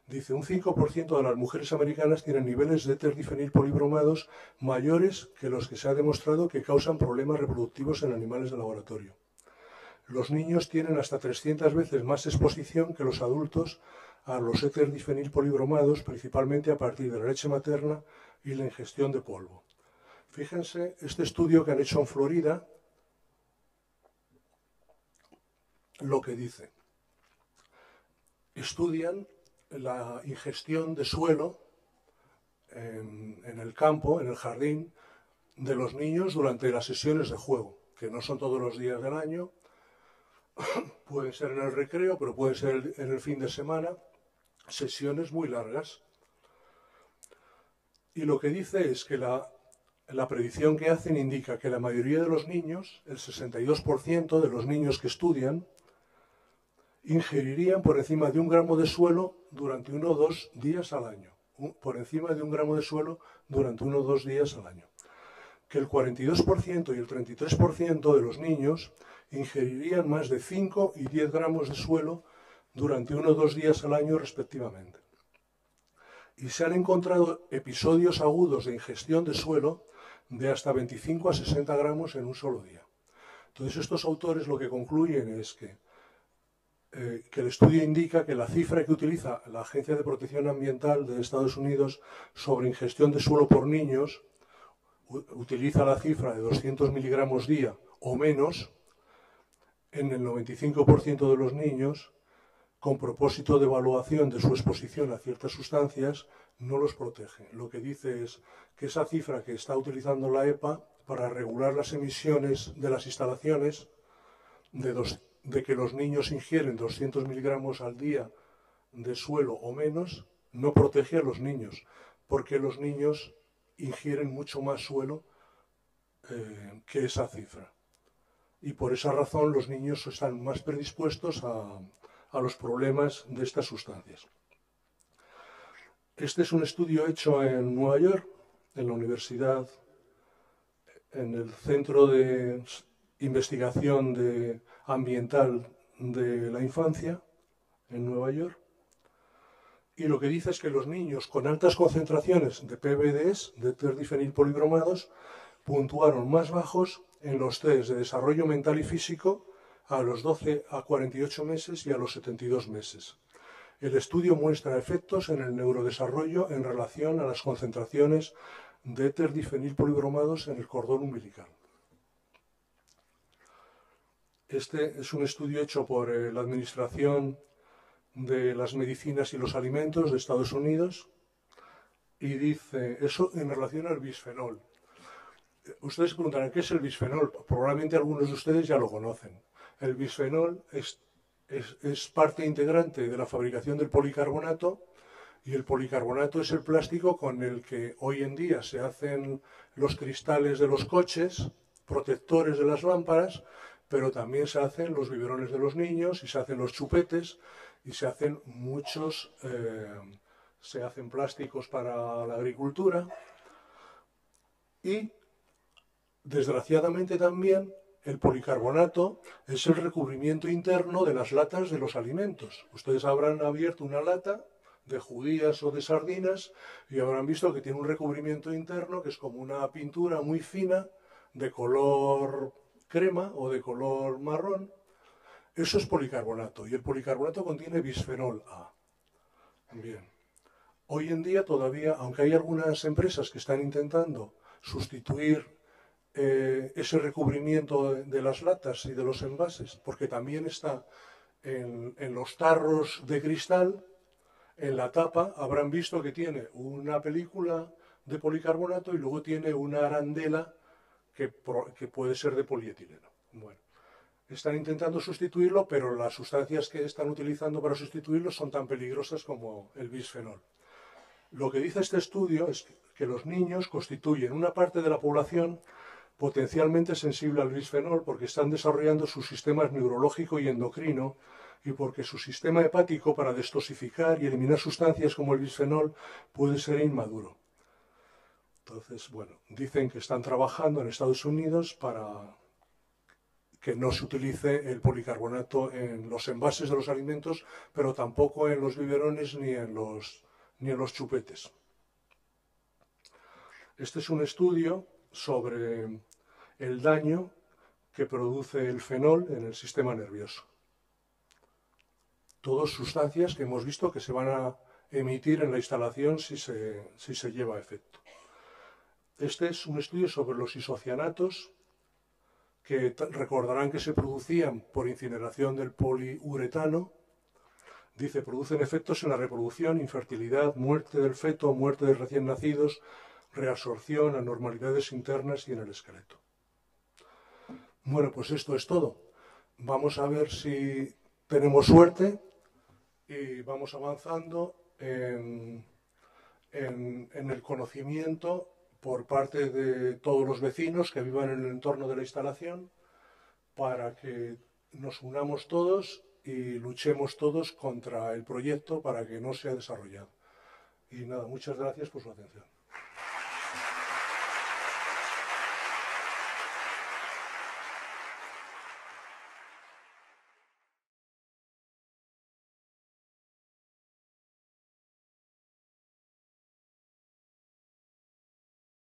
Dice, un 5% de las mujeres americanas tienen niveles de éter difenil polibromados mayores que los que se ha demostrado que causan problemas reproductivos en animales de laboratorio. Los niños tienen hasta 300 veces más exposición que los adultos a los éter difenil polibromados, principalmente a partir de la leche materna y la ingestión de polvo. Fíjense este estudio que han hecho en Florida, lo que dice. Estudian la ingestión de suelo en el campo, en el jardín, de los niños durante las sesiones de juego, que no son todos los días del año, pueden ser en el recreo, pero pueden ser en el fin de semana, sesiones muy largas. Y lo que dice es que la predicción que hacen indica que la mayoría de los niños, el 62% de los niños que estudian, ingerirían por encima de 1 gramo de suelo durante 1 o 2 días al año. Por encima de 1 gramo de suelo durante 1 o 2 días al año. Que el 42% y el 33% de los niños ingerirían más de 5 y 10 gramos de suelo durante 1 o 2 días al año respectivamente. Y se han encontrado episodios agudos de ingestión de suelo de hasta 25 a 60 gramos en un solo día. Entonces estos autores lo que concluyen es que el estudio indica que la cifra que utiliza la Agencia de Protección Ambiental de Estados Unidos sobre ingestión de suelo por niños utiliza la cifra de 200 miligramos día o menos en el 95% de los niños, con propósito de evaluación de su exposición a ciertas sustancias, no los protege. Lo que dice es que esa cifra que está utilizando la EPA para regular las emisiones de las instalaciones, de que los niños ingieren 200 miligramos al día de suelo o menos, no protege a los niños, porque los niños ingieren mucho más suelo que esa cifra. Y por esa razón los niños están más predispuestos a los problemas de estas sustancias. Este es un estudio hecho en Nueva York, en la universidad, en el Centro de Investigación Ambiental de la Infancia, en Nueva York. Y lo que dice es que los niños con altas concentraciones de PBDs, de terdifenilpolibromados, puntuaron más bajos en los test de desarrollo mental y físico a los 12 a 48 meses y a los 72 meses. El estudio muestra efectos en el neurodesarrollo en relación a las concentraciones de terdifenilpolibromados en el cordón umbilical. Este es un estudio hecho por la Administración de las Medicinas y los Alimentos de Estados Unidos y dice eso en relación al bisfenol. Ustedes se preguntarán, ¿qué es el bisfenol? Probablemente algunos de ustedes ya lo conocen. El bisfenol es parte integrante de la fabricación del policarbonato y el policarbonato es el plástico con el que hoy en día se hacen los cristales de los coches, protectores de las lámparas, pero también se hacen los biberones de los niños y se hacen los chupetes y se hacen se hacen plásticos para la agricultura y desgraciadamente también el policarbonato es el recubrimiento interno de las latas de los alimentos. Ustedes habrán abierto una lata de judías o de sardinas y habrán visto que tiene un recubrimiento interno que es como una pintura muy fina de color crema o de color marrón. Eso es policarbonato y el policarbonato contiene bisfenol A. Bien. Hoy en día todavía, aunque hay algunas empresas que están intentando sustituir ese recubrimiento de las latas y de los envases, porque también está en los tarros de cristal, en la tapa habrán visto que tiene una película de policarbonato y luego tiene una arandela que puede ser de polietileno. Bueno, están intentando sustituirlo, pero las sustancias que están utilizando para sustituirlo son tan peligrosas como el bisfenol. Lo que dice este estudio es que los niños constituyen una parte de la población potencialmente sensible al bisfenol porque están desarrollando su sistema neurológico y endocrino y porque su sistema hepático para detoxificar y eliminar sustancias como el bisfenol puede ser inmaduro. Entonces, bueno, dicen que están trabajando en Estados Unidos para que no se utilice el policarbonato en los envases de los alimentos, pero tampoco en los biberones ni en los chupetes. Este es un estudio sobre el daño que produce el fenol en el sistema nervioso. Todas sustancias que hemos visto que se van a emitir en la instalación si se lleva a efecto. Este es un estudio sobre los isocianatos, que recordarán que se producían por incineración del poliuretano. Dice, producen efectos en la reproducción, infertilidad, muerte del feto, muerte de recién nacidos, reabsorción, anormalidades internas y en el esqueleto. Bueno, pues esto es todo. Vamos a ver si tenemos suerte y vamos avanzando en el conocimiento por parte de todos los vecinos que vivan en el entorno de la instalación, para que nos unamos todos y luchemos todos contra el proyecto para que no sea desarrollado. Y nada, muchas gracias por su atención.